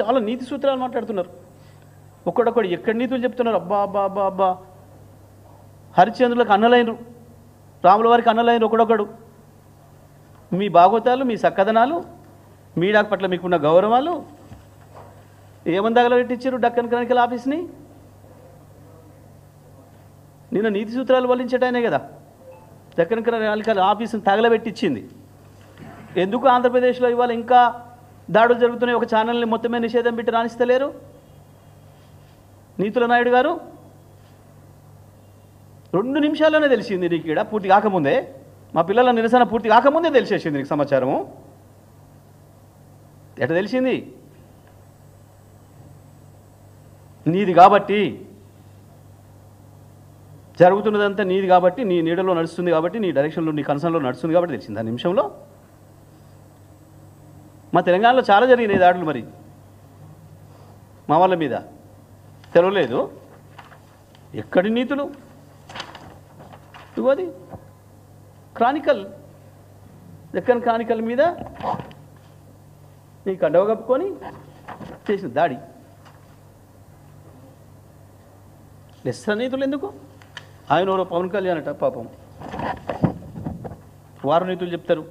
చాలా నీతి సూత్రాలు మాట్లాడుతున్నారు. ఒక్కడొక్కడు ఎక్కడి నీతులు చెప్తున్నారు. అబ్బా అబ్బా అబ్బా అబ్బా. హరిశ్చంద్రులకు అన్నలైనరు, రాముల వారికి అన్నలైనరు ఒకడొక్కడు. మీ భాగవతాలు, మీ సక్కదనాలు, మీడియా పట్ల మీకున్న గౌరవాలు ఏమని తగలబెట్టించారు డక్కన్ క్రానికల్ ఆఫీస్ని? నిన్న నీతి సూత్రాలు వల్లించటానే కదా డక్కన్ క్రానికల్ ఆఫీస్ని తగలబెట్టించింది. ఎందుకు ఆంధ్రప్రదేశ్లో ఇవాళ ఇంకా దాడులు జరుగుతున్నాయి? ఒక ఛానల్ని మొత్తమే నిషేధం పెట్టి రాణిస్తలేరు నీతుల నాయుడు గారు. 2 నిమిషాల్లోనే తెలిసింది నీకు. ఇక్కడ పూర్తి కాకముందే, మా పిల్లల నిరసన పూర్తి కాకముందే తెలిసేసింది నీకు సమాచారము. ఎట్లా తెలిసింది? నీది కాబట్టి, జరుగుతున్నదంతా నీది కాబట్టి, నీ నీడలో నడుస్తుంది కాబట్టి, నీ డైరెక్షన్లో, నీ కన్సర్న్లో నడుస్తుంది కాబట్టి తెలిసింది ఆ నిమిషంలో. మా తెలంగాణలో చాలా జరిగినాయి దాడులు, మరి మా వాళ్ళ మీద తెలవలేదు. ఎక్కడి నీతులు? ఇవ్వది క్రానికల్, దక్కన్ క్రానికల్ మీద నీ కండవ కప్పుకొని చేసిన దాడి. లెస్స నీతులు ఎందుకు? ఆయన ఎవరో పవన్ కళ్యాణ్ అట పాపం, వారు నీతులు చెప్తారు.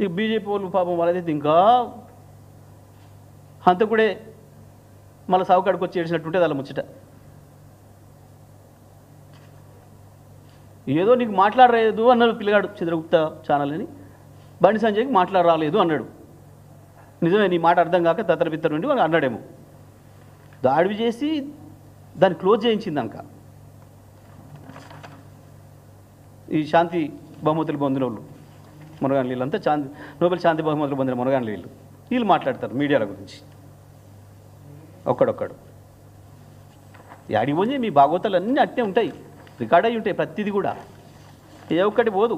ఇక బీజేపీ వాళ్ళు పాపం వాళ్ళైతే ఇంకా హంతకుడే మళ్ళీ సావుకాడికి వచ్చి ఏడ్చినట్టుంటే వాళ్ళ ముచ్చట. ఏదో నీకు మాట్లాడలేదు అన్నారు పిల్లగాడు చంద్రగుప్త ఛానల్ అని, బండి సంజయ్కి మాట్లాడరాలేదు అన్నాడు. నిజమే, నీ మాట అర్థం కాక తత్తరపిత్తర నుండి వాళ్ళు అన్నాడేమో. దాడి చేసి దాన్ని క్లోజ్ చేయించింది అంక. ఈ శాంతి బహుమతులు పొందిన వాళ్ళు మునగాని వీళ్ళంతా నోబెల్ శాంతి బహుమతులు పొందిన మునగాని వీళ్ళు మాట్లాడతారు మీడియాల గురించి ఒక్కడొక్కడు. యాడికి పోయి మీ భాగవతాలు అన్నీ అట్టే ఉంటాయి, రికార్డ్ అయ్యి ఉంటాయి ప్రతిదీ కూడా, ఏ ఒక్కటి పోదు.